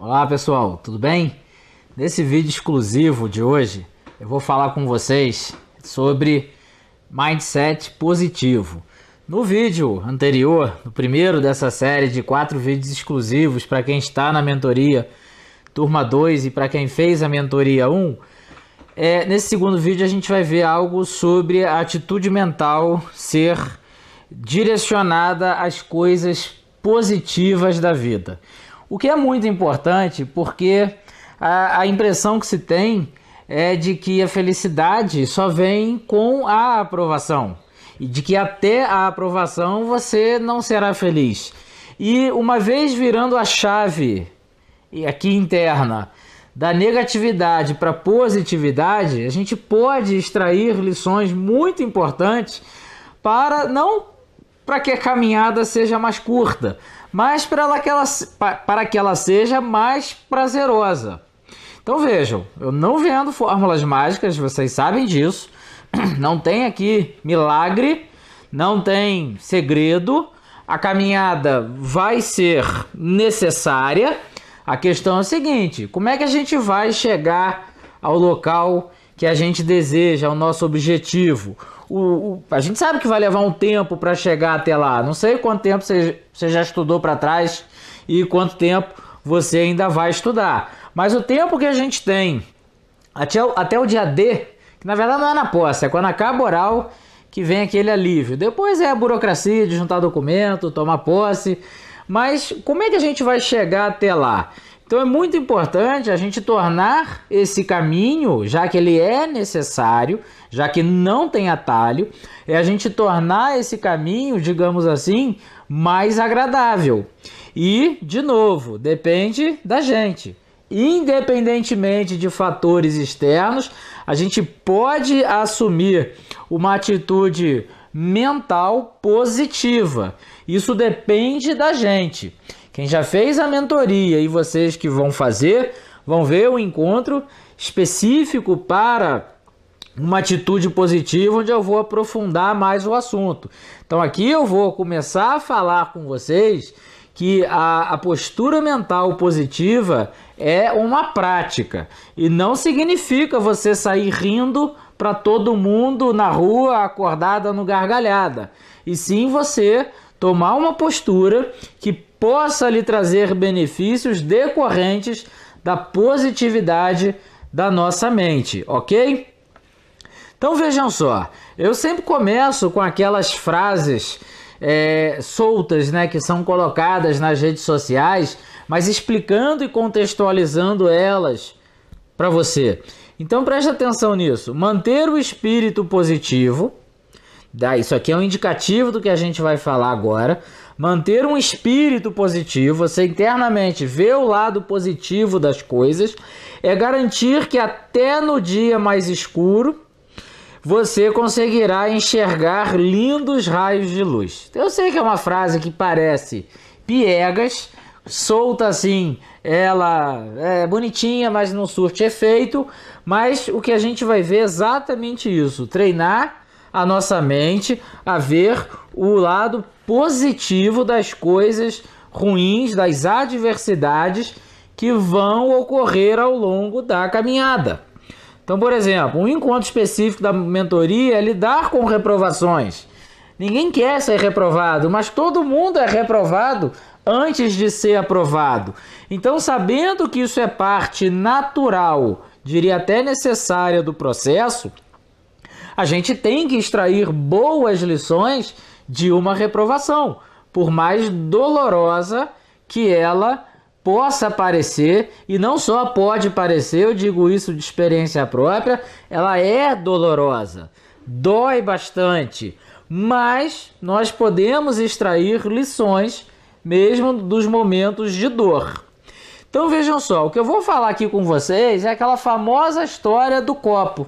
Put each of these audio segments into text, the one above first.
Olá pessoal, tudo bem? Nesse vídeo exclusivo de hoje eu vou falar com vocês sobre mindset positivo. No vídeo anterior, no primeiro dessa série de 4 vídeos exclusivos para quem está na mentoria turma 2 e para quem fez a mentoria 1, nesse segundo vídeo a gente vai ver algo sobre a atitude mental ser direcionada às coisas positivas da vida. O que é muito importante porque a impressão que se tem é de que a felicidade só vem com a aprovação e de que até a aprovação você não será feliz. E uma vez virando a chave aqui interna da negatividade para positividade, a gente pode extrair lições muito importantes para que a caminhada seja mais curta, mas para que ela seja mais prazerosa. Então vejam, eu não vendo fórmulas mágicas, vocês sabem disso, não tem aqui milagre, não tem segredo, a caminhada vai ser necessária. A questão é a seguinte: como é que a gente vai chegar ao local que a gente deseja, ao nosso objetivo? A gente sabe que vai levar um tempo para chegar até lá. Não sei quanto tempo você já estudou para trás e quanto tempo você ainda vai estudar. Mas o tempo que a gente tem até o dia D, que na verdade não é na posse, é quando acaba o oral que vem aquele alívio. Depois é a burocracia de juntar documento, tomar posse. Mas como é que a gente vai chegar até lá? Então é muito importante a gente tornar esse caminho, já que ele é necessário, já que não tem atalho, é a gente tornar esse caminho, digamos assim, mais agradável. E, de novo, depende da gente. Independentemente de fatores externos, a gente pode assumir uma atitude mental positiva. Isso depende da gente. Quem já fez a mentoria e vocês que vão fazer, vão ver o encontro específico para uma atitude positiva, onde eu vou aprofundar mais o assunto. Então aqui eu vou começar a falar com vocês que a postura mental positiva é uma prática e não significa você sair rindo para todo mundo na rua acordada no gargalhada, e sim você tomar uma postura que possa lhe trazer benefícios decorrentes da positividade da nossa mente, ok? Então vejam só, eu sempre começo com aquelas frases soltas, né, que são colocadas nas redes sociais, mas explicando e contextualizando elas para você. Então preste atenção nisso. Manter o espírito positivo. Isso aqui é um indicativo do que a gente vai falar agora. Manter um espírito positivo, você internamente vê o lado positivo das coisas, é garantir que até no dia mais escuro você conseguirá enxergar lindos raios de luz. Eu sei que é uma frase que parece piegas, solta assim, ela é bonitinha, mas não surte efeito, mas o que a gente vai ver é exatamente isso: treinar a nossa mente a ver o lado positivo das coisas ruins, das adversidades que vão ocorrer ao longo da caminhada. Então, por exemplo, um encontro específico da mentoria é lidar com reprovações. Ninguém quer ser reprovado, mas todo mundo é reprovado antes de ser aprovado. Então, sabendo que isso é parte natural, diria até necessária do processo, a gente tem que extrair boas lições de uma reprovação, por mais dolorosa que ela possa parecer. E não só pode parecer, eu digo isso de experiência própria, ela é dolorosa, dói bastante, mas nós podemos extrair lições mesmo dos momentos de dor. Então vejam só, o que eu vou falar aqui com vocês é aquela famosa história do copo.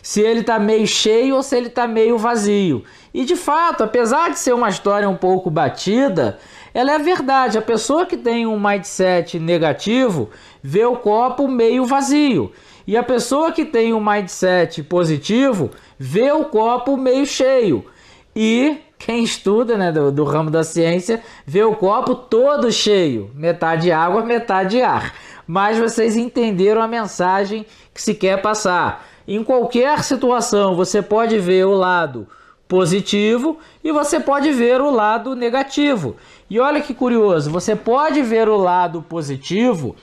Se ele está meio cheio ou se ele está meio vazio. E de fato, apesar de ser uma história um pouco batida, ela é verdade. A pessoa que tem um mindset negativo vê o copo meio vazio. E a pessoa que tem um mindset positivo vê o copo meio cheio. E quem estuda, né, do ramo da ciência, vê o copo todo cheio, metade água, metade ar. Mas vocês entenderam a mensagem que se quer passar. Em qualquer situação, você pode ver o lado positivo e você pode ver o lado negativo. E olha que curioso, você pode ver o lado positivo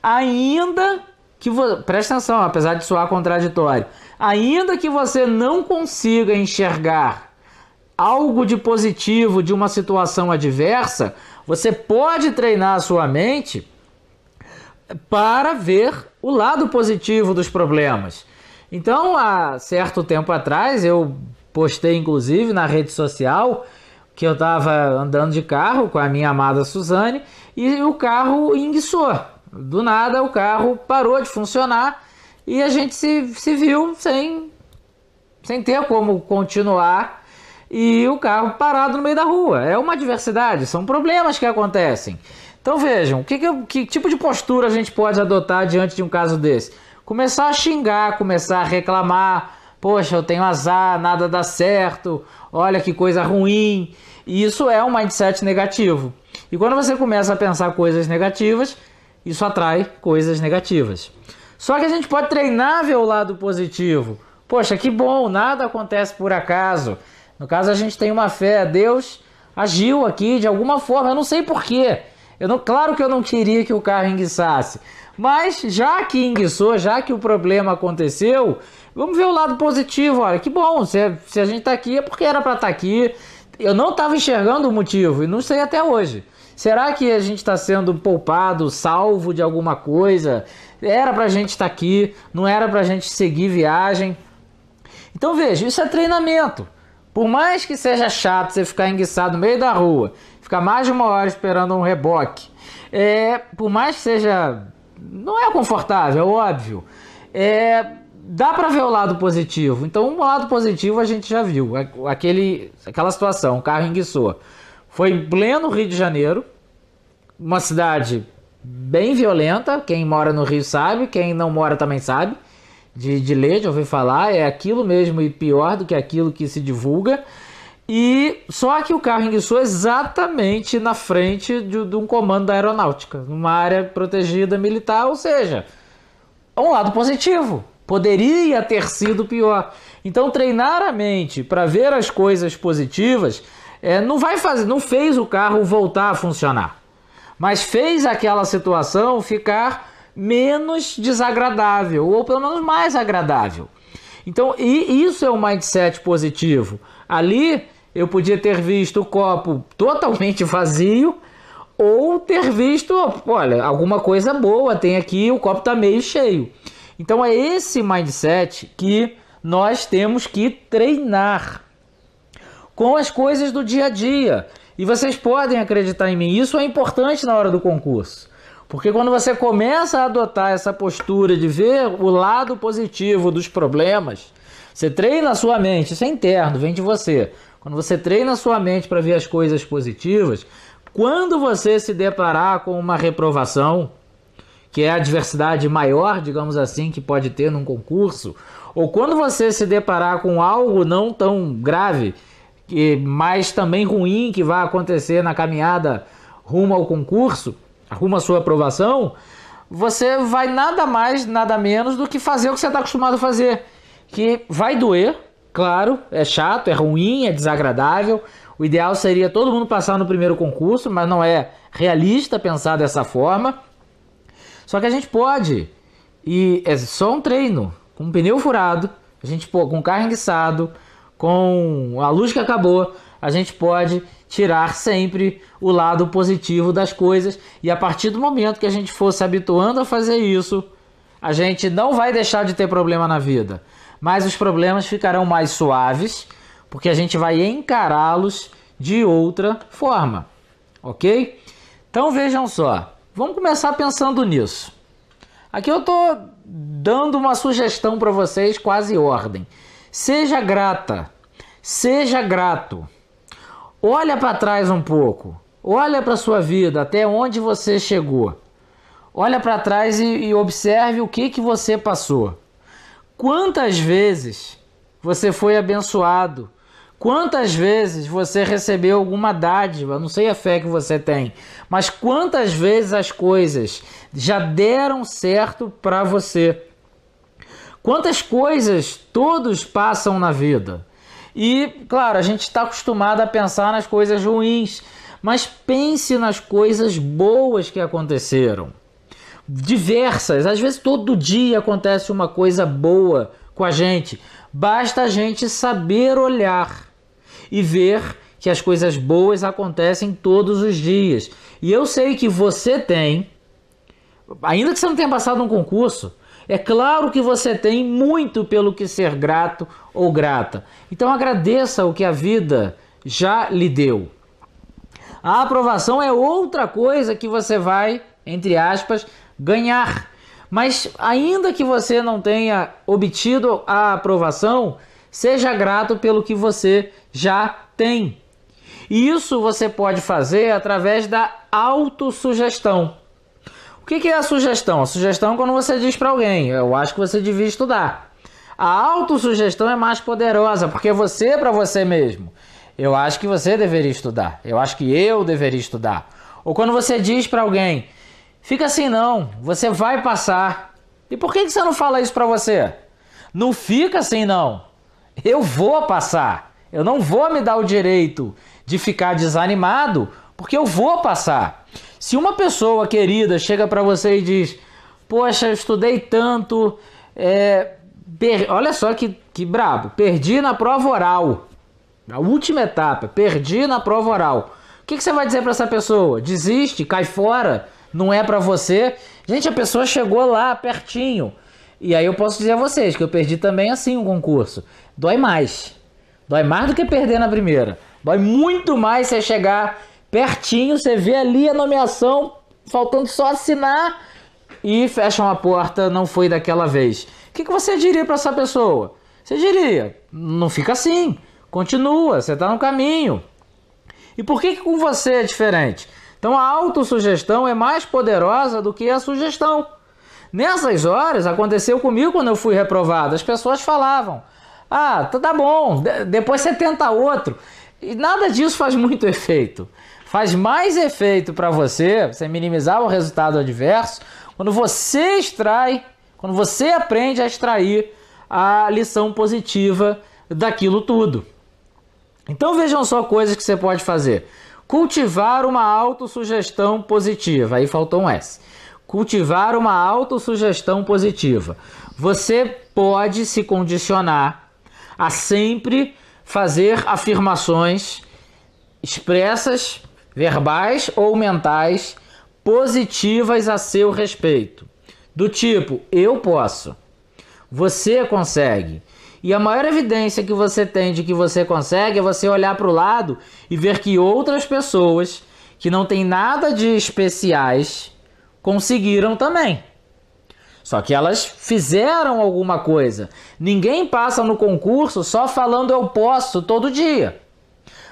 ainda que presta atenção, apesar de soar contraditório, ainda que você não consiga enxergar algo de positivo de uma situação adversa, você pode treinar a sua mente para ver o lado positivo dos problemas. Então, há certo tempo atrás, eu postei inclusive na rede social que eu estava andando de carro com a minha amada Suzane e o carro enguiçou. Do nada o carro parou de funcionar e a gente se viu sem ter como continuar e o carro parado no meio da rua. É uma adversidade, são problemas que acontecem. Então vejam, que tipo de postura a gente pode adotar diante de um caso desse? Começar a xingar, começar a reclamar, poxa, eu tenho azar, nada dá certo, olha que coisa ruim. E isso é um mindset negativo. E quando você começa a pensar coisas negativas, isso atrai coisas negativas. Só que a gente pode treinar ver o lado positivo. Poxa, que bom, nada acontece por acaso. No caso, a gente tem uma fé, Deus agiu aqui de alguma forma, eu não sei porquê. Claro que eu não queria que o carro enguiçasse, mas já que enguiçou, já que o problema aconteceu, vamos ver o lado positivo. Olha, que bom, se a gente está aqui é porque era para estar aqui. Eu não estava enxergando o motivo e não sei até hoje. Será que a gente está sendo poupado, salvo de alguma coisa? Era para a gente estar aqui, não era para a gente seguir viagem. Então veja, isso é treinamento. Por mais que seja chato você ficar enguiçado no meio da rua, ficar mais de uma hora esperando um reboque, por mais que seja... não é confortável, é óbvio. Dá para ver o lado positivo. Então o lado positivo a gente já viu. Aquela situação, o carro enguiçou. Foi em pleno Rio de Janeiro, uma cidade bem violenta. Quem mora no Rio sabe, quem não mora também sabe. De ler, de ouvir falar, é aquilo mesmo e pior do que aquilo que se divulga. E só que o carro enguiçou exatamente na frente de um comando da aeronáutica, numa área protegida militar, ou seja, um lado positivo. Poderia ter sido pior. Então treinar a mente para ver as coisas positivas não fez o carro voltar a funcionar, mas fez aquela situação ficar menos desagradável, ou pelo menos mais agradável. Então, e isso é um mindset positivo. Ali eu podia ter visto o copo totalmente vazio, ou ter visto, olha, alguma coisa boa tem aqui, o copo está meio cheio. Então é esse mindset que nós temos que treinar com as coisas do dia a dia. E vocês podem acreditar em mim, isso é importante na hora do concurso. Porque quando você começa a adotar essa postura de ver o lado positivo dos problemas, você treina a sua mente, isso é interno, vem de você. Quando você treina a sua mente para ver as coisas positivas, quando você se deparar com uma reprovação, que é a adversidade maior, digamos assim, que pode ter num concurso, ou quando você se deparar com algo não tão grave, mas também ruim que vai acontecer na caminhada rumo ao concurso, rumo à sua aprovação, você vai nada mais, nada menos do que fazer o que você está acostumado a fazer, que vai doer, claro, é chato, é ruim, é desagradável. O ideal seria todo mundo passar no primeiro concurso, mas não é realista pensar dessa forma. Só que a gente pode, e é só um treino, com um pneu furado, a gente com o carro enguiçado, com a luz que acabou, a gente pode tirar sempre o lado positivo das coisas. E a partir do momento que a gente for se habituando a fazer isso, a gente não vai deixar de ter problema na vida, mas os problemas ficarão mais suaves, porque a gente vai encará-los de outra forma, ok? Então vejam só, vamos começar pensando nisso. Aqui eu estou dando uma sugestão para vocês, quase ordem. Seja grata, seja grato. Olha para trás um pouco, olha para a sua vida, até onde você chegou. Olha para trás e observe o que você passou. Quantas vezes você foi abençoado? Quantas vezes você recebeu alguma dádiva, não sei a fé que você tem, mas quantas vezes as coisas já deram certo para você? Quantas coisas todos passam na vida? E, claro, a gente está acostumado a pensar nas coisas ruins, mas pense nas coisas boas que aconteceram. Diversas, às vezes todo dia acontece uma coisa boa com a gente. Basta a gente saber olhar e ver que as coisas boas acontecem todos os dias. E eu sei que você tem, ainda que você não tenha passado um concurso, é claro que você tem muito pelo que ser grato ou grata. Então agradeça o que a vida já lhe deu. A aprovação é outra coisa que você vai, entre aspas, ganhar. Mas ainda que você não tenha obtido a aprovação, seja grato pelo que você já tem. E isso você pode fazer através da autossugestão. O que é a sugestão? A sugestão é quando você diz para alguém, eu acho que você devia estudar. A autossugestão é mais poderosa, porque você para você mesmo. Eu acho que você deveria estudar. Eu acho que eu deveria estudar. Ou quando você diz para alguém, fica assim não, você vai passar. E por que você não fala isso para você? Não fica assim não. Eu vou passar. Eu não vou me dar o direito de ficar desanimado, porque eu vou passar. Se uma pessoa querida chega para você e diz, poxa, eu estudei tanto, olha só que brabo, perdi na prova oral. A última etapa, perdi na prova oral. O que você vai dizer para essa pessoa? Desiste, cai fora, não é para você. Gente, a pessoa chegou lá pertinho. E aí eu posso dizer a vocês que eu perdi também assim um concurso. Dói mais. Dói mais do que perder na primeira. Dói muito mais você chegar pertinho, você vê ali a nomeação, faltando só assinar e fecham a porta, não foi daquela vez. O que você diria para essa pessoa? Você diria, não fica assim. Continua, você está no caminho. E por que com você é diferente? Então a autossugestão é mais poderosa do que a sugestão. Nessas horas, aconteceu comigo quando eu fui reprovado. As pessoas falavam, tá bom, depois você tenta outro. E nada disso faz muito efeito. Faz mais efeito para você minimizar o resultado adverso, quando você extrai, quando você aprende a extrair a lição positiva daquilo tudo. Então vejam só coisas que você pode fazer. Cultivar uma autossugestão positiva. Aí faltou um S. Cultivar uma autossugestão positiva. Você pode se condicionar a sempre fazer afirmações expressas, verbais ou mentais, positivas a seu respeito. Do tipo, eu posso. Você consegue. E a maior evidência que você tem de que você consegue é você olhar para o lado e ver que outras pessoas que não têm nada de especiais conseguiram também. Só que elas fizeram alguma coisa. Ninguém passa no concurso só falando eu posso todo dia.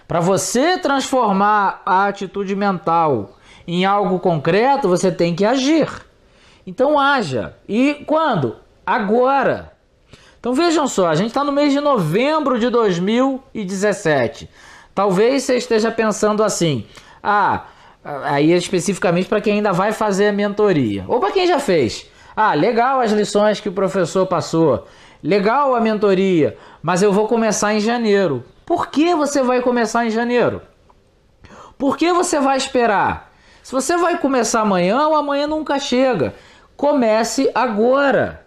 Para você transformar a atitude mental em algo concreto, você tem que agir. Então haja. E quando? Agora. Então vejam só, a gente está no mês de novembro de 2017. Talvez você esteja pensando assim, aí especificamente para quem ainda vai fazer a mentoria, ou para quem já fez. Legal as lições que o professor passou, legal a mentoria, mas eu vou começar em janeiro. Por que você vai começar em janeiro? Por que você vai esperar? Se você vai começar amanhã, o amanhã nunca chega. Comece agora.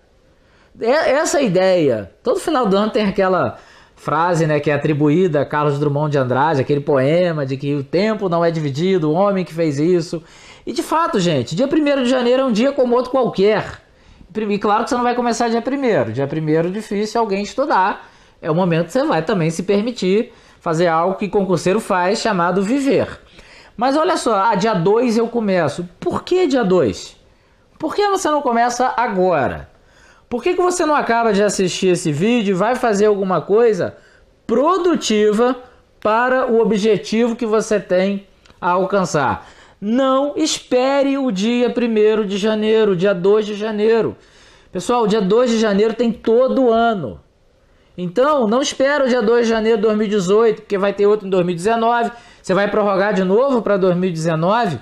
Essa ideia, todo final do ano tem aquela frase, né, que é atribuída a Carlos Drummond de Andrade, aquele poema de que o tempo não é dividido, o homem que fez isso. E de fato, gente, dia 1º de janeiro é um dia como outro qualquer. E claro que você não vai começar dia 1º. Dia 1º é difícil alguém estudar. É o momento que você vai também se permitir fazer algo que concurseiro faz, chamado viver. Mas olha só, dia 2 eu começo. Por que dia 2? Por que você não começa agora? Por que você não acaba de assistir esse vídeo e vai fazer alguma coisa produtiva para o objetivo que você tem a alcançar? Não espere o dia 1º de janeiro, dia 2 de janeiro. Pessoal, o dia 2 de janeiro tem todo ano. Então, não espera o dia 2 de janeiro de 2018, porque vai ter outro em 2019. Você vai prorrogar de novo para 2019?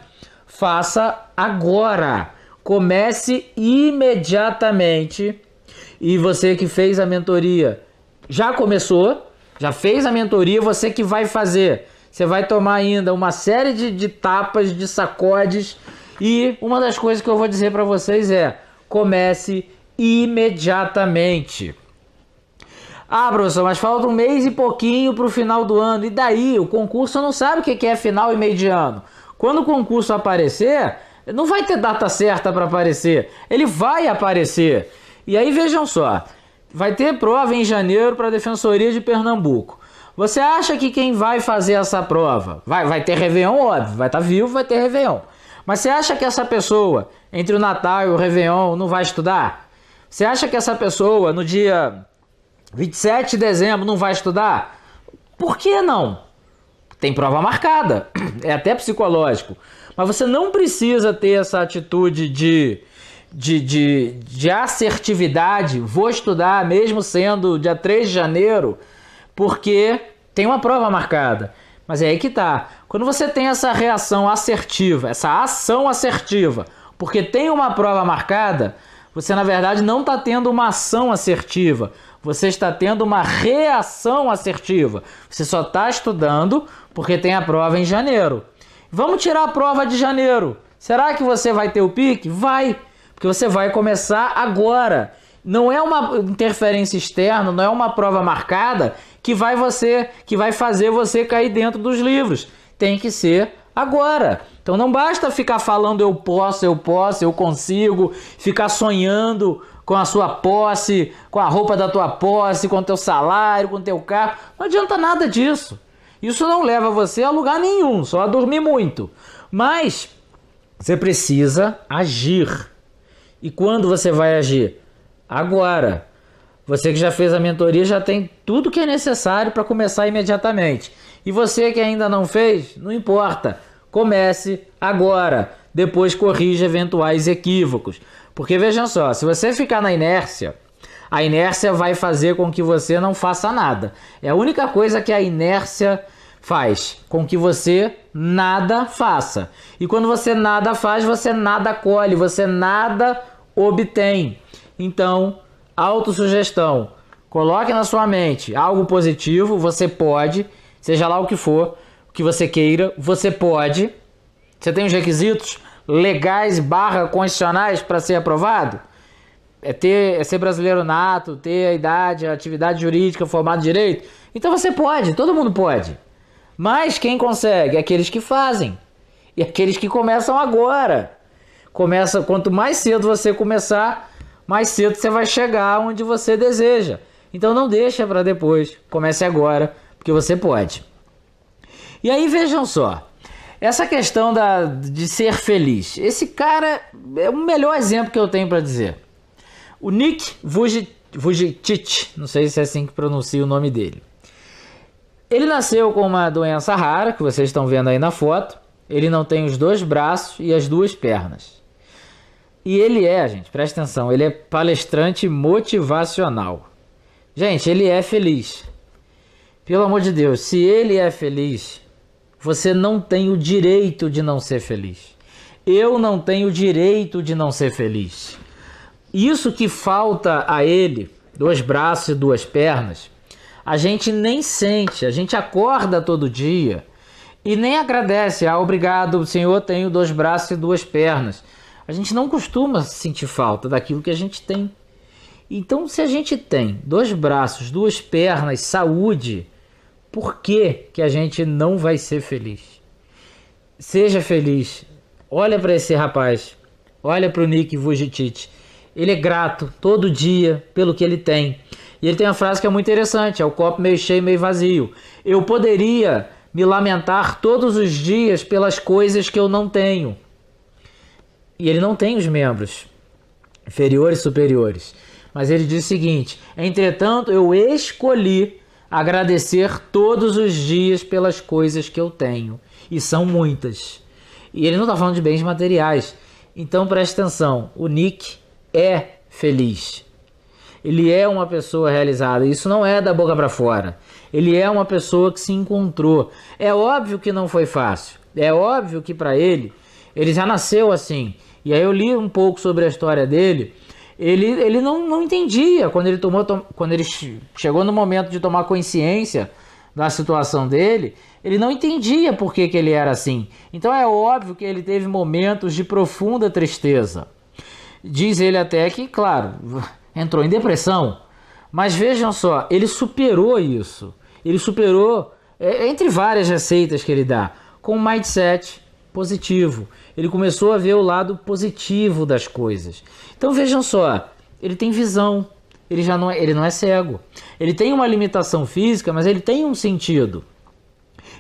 Faça agora. Comece imediatamente. E você que fez a mentoria, já começou, já fez a mentoria, você que vai fazer. Você vai tomar ainda uma série de tapas, de sacodes. E uma das coisas que eu vou dizer para vocês é: comece imediatamente. Ah, professor, mas falta um mês e pouquinho para o final do ano. E daí? O concurso não sabe o que é final e meio de ano. Quando o concurso aparecer, não vai ter data certa para aparecer. Ele vai aparecer. E aí, vejam só. Vai ter prova em janeiro para a Defensoria de Pernambuco. Você acha que quem vai fazer essa prova? Vai ter Réveillon, óbvio. Vai estar vivo, vai ter Réveillon. Mas você acha que essa pessoa, entre o Natal e o Réveillon, não vai estudar? Você acha que essa pessoa, no dia 27 de dezembro, não vai estudar? Por que não? Tem prova marcada. É até psicológico. Mas você não precisa ter essa atitude de assertividade. Vou estudar mesmo sendo dia 3 de janeiro, porque tem uma prova marcada. Mas é aí que tá. Quando você tem essa reação assertiva, essa ação assertiva, porque tem uma prova marcada, você na verdade não está tendo uma ação assertiva. Você está tendo uma reação assertiva. Você só está estudando porque tem a prova em janeiro. Vamos tirar a prova de janeiro. Será que você vai ter o pique? Vai, porque você vai começar agora. Não é uma interferência externa, não é uma prova marcada que vai fazer você cair dentro dos livros. Tem que ser agora. Então não basta ficar falando eu posso, eu consigo, ficar sonhando com a sua posse, com a roupa da tua posse, com o teu salário, com o teu carro. Não adianta nada disso. Isso não leva você a lugar nenhum, só a dormir muito. Mas você precisa agir. E quando você vai agir? Agora. Você que já fez a mentoria já tem tudo que é necessário para começar imediatamente. E você que ainda não fez, não importa. Comece agora. Depois corrija eventuais equívocos. Porque vejam só, se você ficar na inércia, a inércia vai fazer com que você não faça nada. É a única coisa que a inércia faz, com que você nada faça. E quando você nada faz, você nada colhe, você nada obtém. Então, autossugestão. Coloque na sua mente algo positivo, você pode, seja lá o que for, o que você queira, você pode. Você tem os requisitos legais / constitucionais para ser aprovado? É ser brasileiro nato, ter a idade, a atividade jurídica, formado em direito? Então você pode, todo mundo pode. Mas quem consegue? Aqueles que fazem. E aqueles que começam agora. Quanto mais cedo você começar, mais cedo você vai chegar onde você deseja. Então não deixa para depois. Comece agora, porque você pode. E aí vejam só. Essa questão de ser feliz. Esse cara é o melhor exemplo que eu tenho para dizer. O Nick Vujicic, não sei se é assim que pronuncia o nome dele. Ele nasceu com uma doença rara, que vocês estão vendo aí na foto. Ele não tem os 2 braços e as 2 pernas. E ele gente, presta atenção, ele é palestrante motivacional. Gente, ele é feliz. Pelo amor de Deus, se ele é feliz, você não tem o direito de não ser feliz. Eu não tenho o direito de não ser feliz. Isso que falta a ele, 2 braços e 2 pernas, a gente nem sente, a gente acorda todo dia e nem agradece. Obrigado, Senhor, tenho 2 braços e 2 pernas. A gente não costuma sentir falta daquilo que a gente tem. Então, se a gente tem 2 braços, 2 pernas, saúde, por que a gente não vai ser feliz? Seja feliz. Olha para esse rapaz. Olha para o Nick Vujicic. Ele é grato todo dia pelo que ele tem. E ele tem uma frase que é muito interessante. É o copo meio cheio, meio vazio. Eu poderia me lamentar todos os dias pelas coisas que eu não tenho. E ele não tem os membros inferiores e superiores. Mas ele diz o seguinte: entretanto, eu escolhi agradecer todos os dias pelas coisas que eu tenho. E são muitas. E ele não está falando de bens materiais. Então preste atenção, o Nick é feliz. Ele é uma pessoa realizada. Isso não é da boca para fora. Ele é uma pessoa que se encontrou. É óbvio que não foi fácil. É óbvio que para ele já nasceu assim. E aí eu li um pouco sobre a história dele. Ele não entendia quando ele chegou no momento de tomar consciência da situação dele. Ele não entendia por que ele era assim. Então é óbvio que ele teve momentos de profunda tristeza. Diz ele até que, claro, entrou em depressão. Mas vejam só, ele superou isso. Ele superou, entre várias receitas que ele dá, com um mindset positivo. Ele começou a ver o lado positivo das coisas. Então vejam só, ele tem visão. Ele não é cego. Ele tem uma limitação física, mas ele tem um sentido.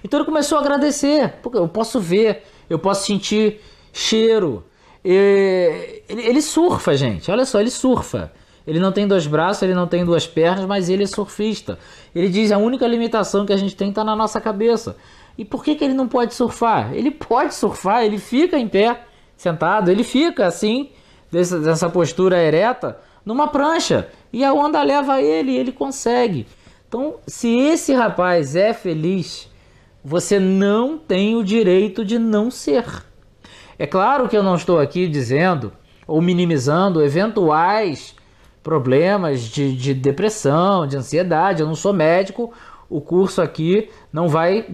Então ele começou a agradecer, porque eu posso ver, eu posso sentir cheiro. Ele surfa, gente, olha só, ele surfa. Ele não tem 2 braços, ele não tem 2 pernas, mas ele é surfista. Ele diz, a única limitação que a gente tem está na nossa cabeça. E por que ele não pode surfar? Ele pode surfar, ele fica em pé, sentado, ele fica assim, dessa postura ereta, numa prancha. E a onda leva ele, ele consegue. Então, se esse rapaz é feliz, você não tem o direito de não ser. É claro que eu não estou aqui dizendo ou minimizando eventuais problemas de depressão, de ansiedade. Eu não sou médico, o curso aqui não vai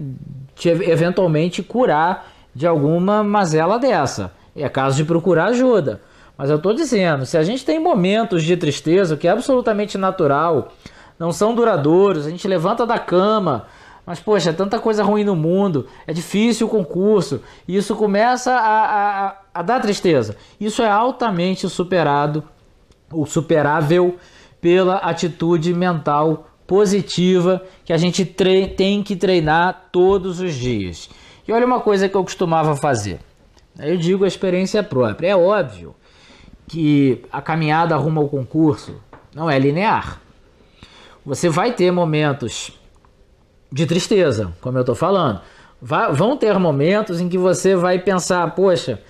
te eventualmente curar de alguma mazela dessa. É caso de procurar ajuda. Mas eu estou dizendo, se a gente tem momentos de tristeza, o que é absolutamente natural, não são duradouros, a gente levanta da cama, mas poxa, tanta coisa ruim no mundo, é difícil o concurso, e isso começa a dar tristeza. Isso é altamente superado, ou superável, pela atitude mental positiva que a gente tem que treinar todos os dias. E olha uma coisa que eu costumava fazer. Eu digo a experiência própria. É óbvio que a caminhada rumo ao concurso não é linear. Você vai ter momentos de tristeza, como eu estou falando. Vão ter momentos em que você vai pensar, poxa,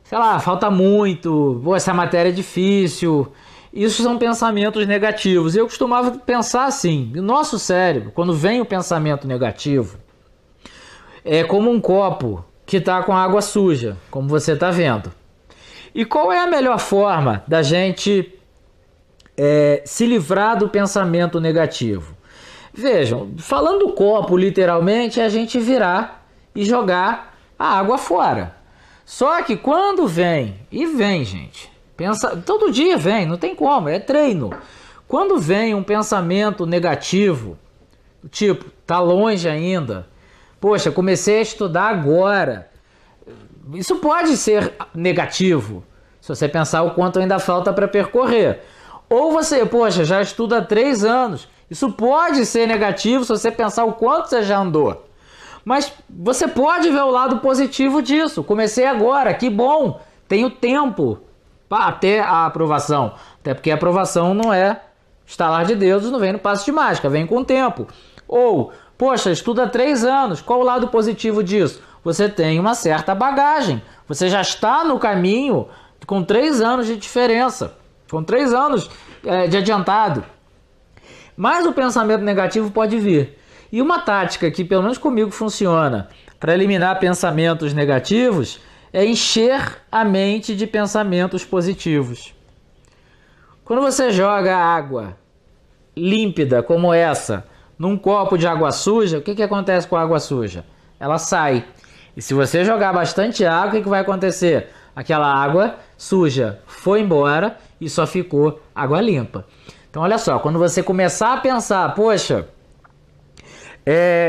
sei lá, falta muito, essa matéria é difícil. Isso são pensamentos negativos. Eu costumava pensar assim, o nosso cérebro, quando vem o pensamento negativo, é como um copo que está com água suja, como você está vendo. E qual é a melhor forma da gente se livrar do pensamento negativo? Vejam, falando do copo literalmente, é a gente virar e jogar a água fora. Só que quando vem, gente, todo dia vem, não tem como, é treino. Quando vem um pensamento negativo, tipo, tá longe ainda, poxa, comecei a estudar agora. Isso pode ser negativo, se você pensar o quanto ainda falta para percorrer. Ou você, poxa, já estuda há 3 anos. Isso pode ser negativo se você pensar o quanto você já andou. Mas você pode ver o lado positivo disso. Comecei agora, que bom, tenho tempo até a aprovação. Até porque a aprovação não é estalar de dedos, não vem no passo de mágica, vem com o tempo. Ou, poxa, estuda há 3 anos, qual o lado positivo disso? Você tem uma certa bagagem. Você já está no caminho com 3 anos de diferença, com 3 anos de adiantado. Mas o pensamento negativo pode vir. E uma tática que, pelo menos comigo, funciona para eliminar pensamentos negativos é encher a mente de pensamentos positivos. Quando você joga água límpida como essa num copo de água suja, o que acontece com a água suja? Ela sai. E se você jogar bastante água, o que vai acontecer? Aquela água suja foi embora e só ficou água limpa. Então olha só, quando você começar a pensar, poxa,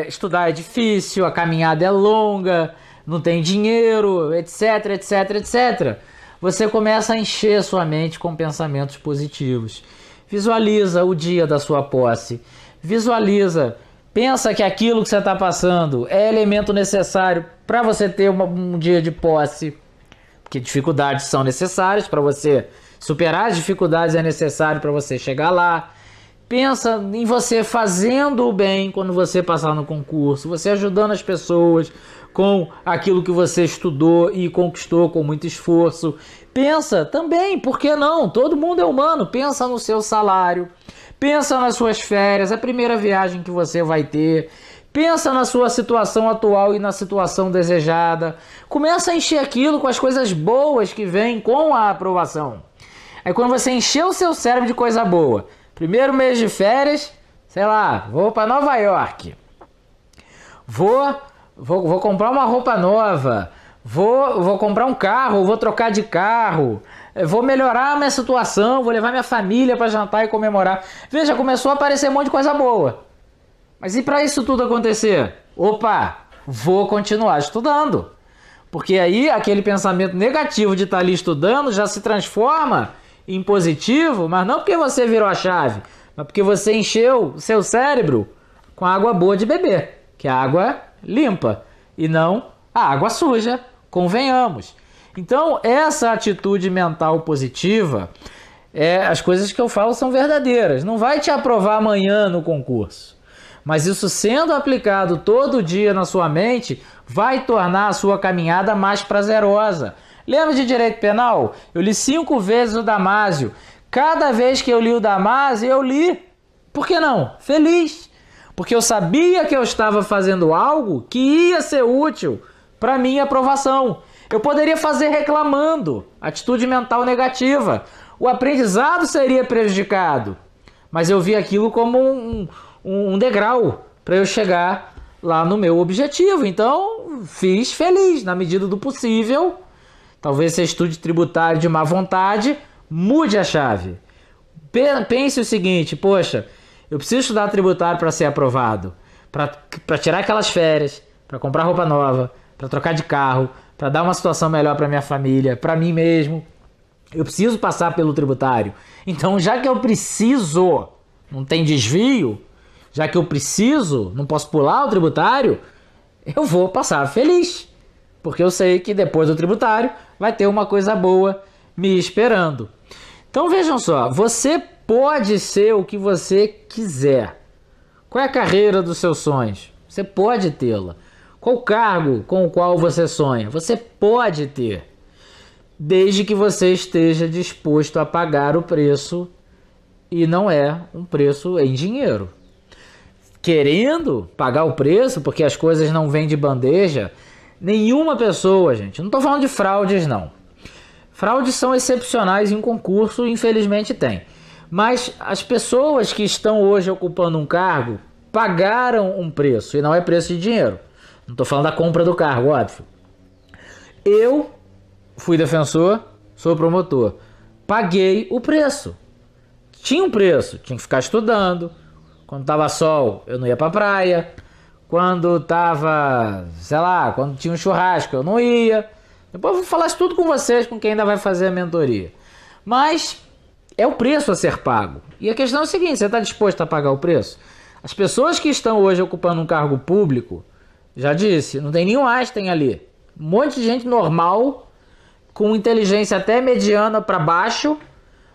estudar é difícil, a caminhada é longa, não tem dinheiro, etc, etc, etc. Você começa a encher sua mente com pensamentos positivos. Visualiza o dia da sua posse. Visualiza, pensa que aquilo que você está passando é elemento necessário para você ter um dia de posse. Porque dificuldades são necessárias para você superar as dificuldades, é necessário para você chegar lá. pensa em você fazendo o bem quando você passar no concurso, você ajudando as pessoas com aquilo que você estudou e conquistou com muito esforço. Pensa também, por que não? Todo mundo é humano, pensa no seu salário, pensa nas suas férias, a primeira viagem que você vai ter, pensa na sua situação atual e na situação desejada. Começa a encher aquilo com as coisas boas que vêm com a aprovação. Aí quando você encher o seu cérebro de coisa boa, primeiro mês de férias, sei lá, vou para Nova York, vou comprar uma roupa nova, vou comprar um carro, vou trocar de carro, vou melhorar a minha situação, vou levar minha família para jantar e comemorar. Veja, começou a aparecer um monte de coisa boa. Mas e para isso tudo acontecer? Opa, vou continuar estudando. Porque aí aquele pensamento negativo de estar ali estudando já se transforma em positivo, mas não porque você virou a chave, mas porque você encheu o seu cérebro com água boa de beber, que é água limpa, e não a água suja, convenhamos. Então, essa atitude mental positiva, as coisas que eu falo são verdadeiras. Não vai te aprovar amanhã no concurso, mas isso sendo aplicado todo dia na sua mente, vai tornar a sua caminhada mais prazerosa. Lembra de direito penal? Eu li 5 vezes o Damásio. Cada vez que eu li o Damásio, eu li, por que não? Feliz. Porque eu sabia que eu estava fazendo algo que ia ser útil para minha aprovação. Eu poderia fazer reclamando, atitude mental negativa. O aprendizado seria prejudicado. Mas eu vi aquilo como um degrau para eu chegar lá no meu objetivo. Então, fiz feliz, na medida do possível. Talvez você estude tributário de má vontade, mude a chave. Pense o seguinte, poxa, eu preciso estudar tributário para ser aprovado, para tirar aquelas férias, para comprar roupa nova, para trocar de carro, para dar uma situação melhor para minha família, para mim mesmo. Eu preciso passar pelo tributário. Então, já que eu preciso, não tem desvio, já que eu preciso, não posso pular o tributário, eu vou passar feliz. Porque eu sei que depois do tributário vai ter uma coisa boa me esperando. Então vejam só, você pode ser o que você quiser. Qual é a carreira dos seus sonhos? Você pode tê-la. Qual o cargo com o qual você sonha? Você pode ter. Desde que você esteja disposto a pagar o preço, e não é um preço em dinheiro. Querendo pagar o preço, porque as coisas não vêm de bandeja, nenhuma pessoa, gente, não estou falando de fraudes não. Fraudes são excepcionais em concurso, infelizmente tem. Mas as pessoas que estão hoje ocupando um cargo pagaram um preço, e não é preço de dinheiro. Não estou falando da compra do cargo, óbvio. Eu fui defensor, sou promotor. Paguei o preço. Tinha um preço, tinha que ficar estudando. Quando tava sol, eu não ia pra praia. Quando tava, sei lá, quando tinha um churrasco, eu não ia. Depois eu vou falar isso tudo com vocês, com quem ainda vai fazer a mentoria. Mas é o preço a ser pago. E a questão é o seguinte, você está disposto a pagar o preço? As pessoas que estão hoje ocupando um cargo público, já disse, não tem nenhum Einstein ali. Um monte de gente normal, com inteligência até mediana para baixo,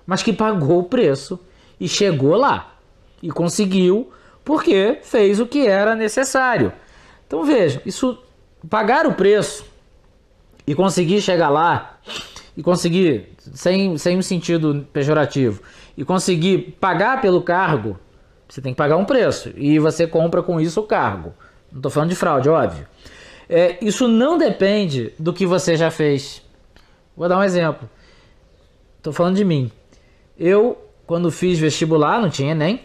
mas que pagou o preço e chegou lá. E conseguiu, porque fez o que era necessário. Então vejam, isso, pagar o preço e conseguir chegar lá, e conseguir, sem um sentido pejorativo, e conseguir pagar pelo cargo, você tem que pagar um preço, e você compra com isso o cargo. Não estou falando de fraude, óbvio. Isso não depende do que você já fez. Vou dar um exemplo. Estou falando de mim. Eu, quando fiz vestibular, não tinha nem,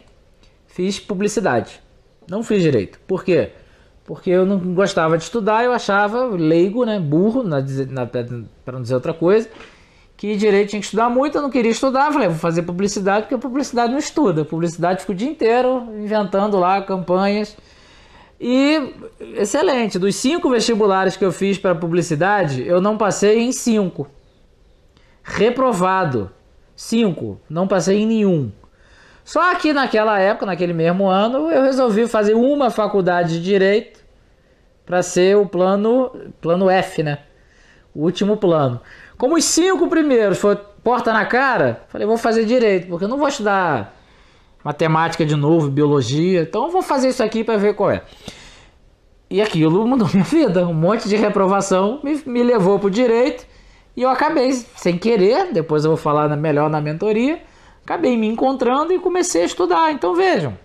fiz publicidade. Não fiz direito. Por quê? Porque eu não gostava de estudar, eu achava leigo, né, burro, para não dizer outra coisa, que direito tinha que estudar muito, eu não queria estudar, falei, vou fazer publicidade, porque a publicidade não estuda, a publicidade fica o dia inteiro inventando lá campanhas. E excelente, dos 5 vestibulares que eu fiz para publicidade, eu não passei em 5. Reprovado. 5, não passei em nenhum. Só que naquela época, naquele mesmo ano, eu resolvi fazer uma faculdade de Direito para ser o plano F, né? O último plano. Como os 5 primeiros foi porta na cara, falei, vou fazer Direito, porque eu não vou estudar matemática de novo, biologia. Então eu vou fazer isso aqui para ver qual é. E aquilo mudou minha vida. Um monte de reprovação me levou para o direito e eu acabei, sem querer, depois eu vou falar melhor na mentoria, acabei me encontrando e comecei a estudar. Então vejam,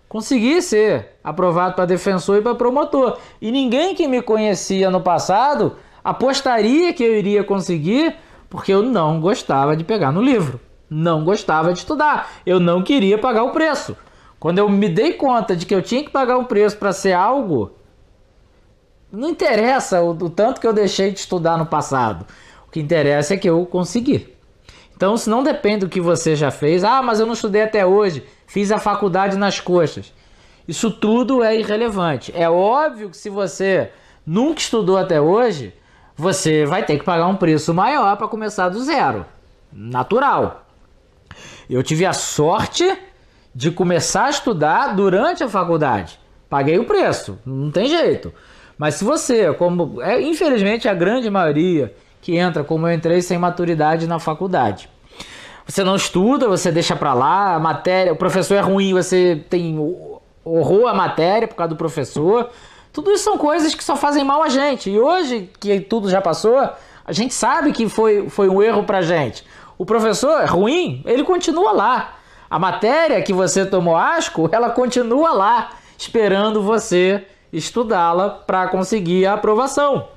consegui ser aprovado para defensor e para promotor. E ninguém que me conhecia no passado apostaria que eu iria conseguir, porque eu não gostava de pegar no livro. Não gostava de estudar. Eu não queria pagar o preço. Quando eu me dei conta de que eu tinha que pagar um preço para ser algo, não interessa o tanto que eu deixei de estudar no passado. O que interessa é que eu consegui. Então, se não depende do que você já fez, mas eu não estudei até hoje, fiz a faculdade nas coxas. Isso tudo é irrelevante. É óbvio que se você nunca estudou até hoje, você vai ter que pagar um preço maior para começar do zero. Natural. Eu tive a sorte de começar a estudar durante a faculdade. Paguei o preço, não tem jeito. Mas se você, infelizmente a grande maioria que entra, como eu entrei sem maturidade na faculdade, você não estuda, você deixa pra lá, a matéria, o professor é ruim, você tem horror à matéria por causa do professor. Tudo isso são coisas que só fazem mal a gente. E hoje que tudo já passou, a gente sabe que foi um erro pra gente. O professor é ruim, ele continua lá. A matéria que você tomou asco, ela continua lá, esperando você estudá-la para conseguir a aprovação.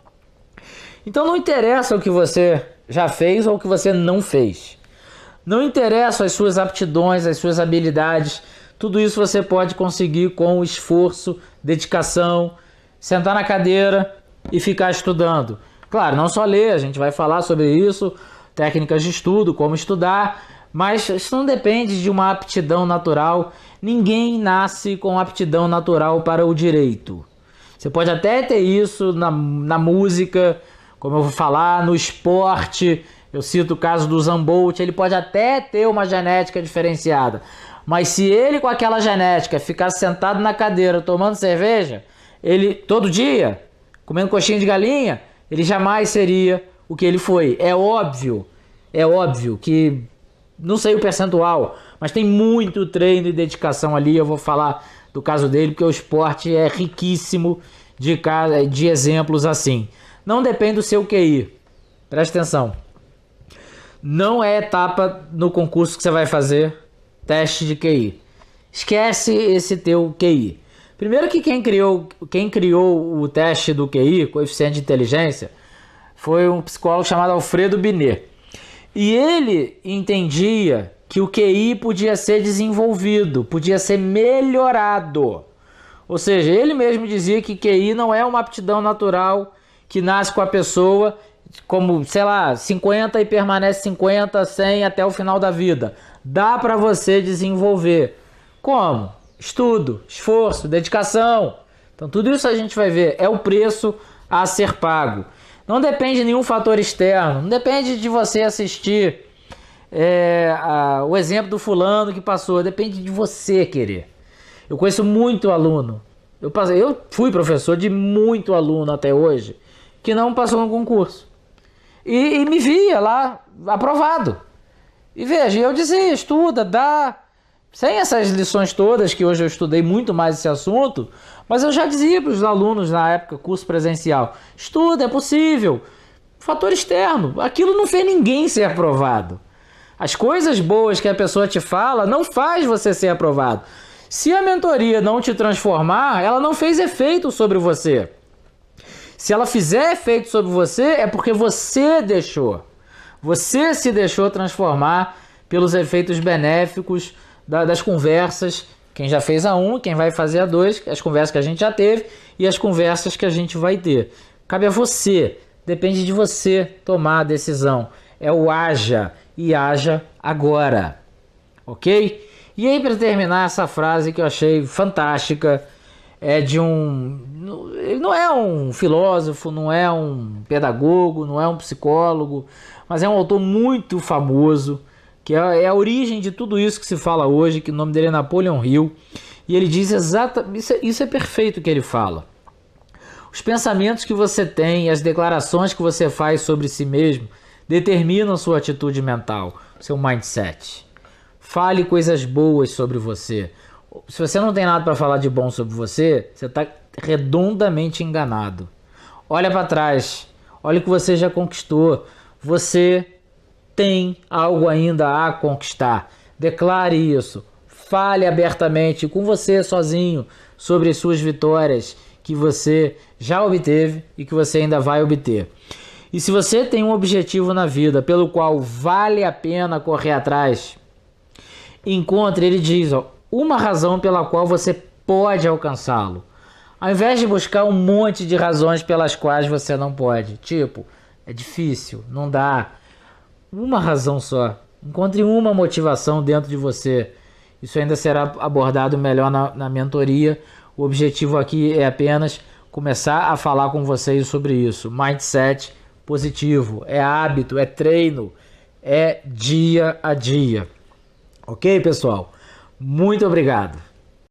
Então não interessa o que você já fez ou o que você não fez. Não interessa as suas aptidões, as suas habilidades. Tudo isso você pode conseguir com esforço, dedicação, sentar na cadeira e ficar estudando. Claro, não só ler, a gente vai falar sobre isso, técnicas de estudo, como estudar, mas isso não depende de uma aptidão natural. Ninguém nasce com aptidão natural para o direito. Você pode até ter isso na música, como eu vou falar, no esporte. Eu cito o caso do Usain Bolt, ele pode até ter uma genética diferenciada. Mas se ele com aquela genética ficar sentado na cadeira tomando cerveja, ele todo dia, comendo coxinha de galinha, ele jamais seria o que ele foi. É óbvio que, não sei o percentual, mas tem muito treino e dedicação ali. Eu vou falar do caso dele, porque o esporte é riquíssimo de exemplos assim. Não depende do seu QI. Presta atenção. Não é etapa no concurso que você vai fazer teste de QI. Esquece esse teu QI. Primeiro que quem criou o teste do QI, coeficiente de inteligência, foi um psicólogo chamado Alfredo Binet. E ele entendia que o QI podia ser desenvolvido, podia ser melhorado. Ou seja, ele mesmo dizia que QI não é uma aptidão natural que nasce com a pessoa, como, 50 e permanece 50, 100 até o final da vida. Dá para você desenvolver. Como? Estudo, esforço, dedicação. Então tudo isso a gente vai ver. É o preço a ser pago. Não depende de nenhum fator externo. Não depende de você assistir o exemplo do fulano que passou. Depende de você querer. Eu conheço muito aluno. Eu fui professor de muito aluno até hoje que não passou no concurso. E me via lá aprovado. E veja, eu dizia, estuda, dá. Sem essas lições todas, que hoje eu estudei muito mais esse assunto, mas eu já dizia para os alunos na época, curso presencial, estuda, é possível. Fator externo, aquilo não fez ninguém ser aprovado. As coisas boas que a pessoa te fala não faz você ser aprovado. Se a mentoria não te transformar, ela não fez efeito sobre você. Se ela fizer efeito sobre você, é porque você deixou. Você se deixou transformar pelos efeitos benéficos das conversas, quem já fez a 1, quem vai fazer a 2, as conversas que a gente já teve e as conversas que a gente vai ter. Cabe a você, depende de você tomar a decisão. É o haja e haja agora, ok? E aí, para terminar, essa frase que eu achei fantástica, é de ele não é um filósofo, não é um pedagogo, não é um psicólogo, mas é um autor muito famoso, que é a origem de tudo isso que se fala hoje, que o nome dele é Napoleon Hill, e ele diz exatamente, isso é perfeito o que ele fala. Os pensamentos que você tem, as declarações que você faz sobre si mesmo, determinam sua atitude mental, seu mindset. Fale coisas boas sobre você. Se você não tem nada para falar de bom sobre você, você está redondamente enganado. Olha para trás. Olha o que você já conquistou. Você tem algo ainda a conquistar. Declare isso. Fale abertamente com você sozinho sobre as suas vitórias que você já obteve e que você ainda vai obter. E se você tem um objetivo na vida pelo qual vale a pena correr atrás, encontre, ele diz, uma razão pela qual você pode alcançá-lo. Ao invés de buscar um monte de razões pelas quais você não pode. Tipo, é difícil, não dá. Uma razão só. Encontre uma motivação dentro de você. Isso ainda será abordado melhor na mentoria. O objetivo aqui é apenas começar a falar com vocês sobre isso. Mindset positivo. É hábito, é treino, é dia a dia. Ok, pessoal? Muito obrigado.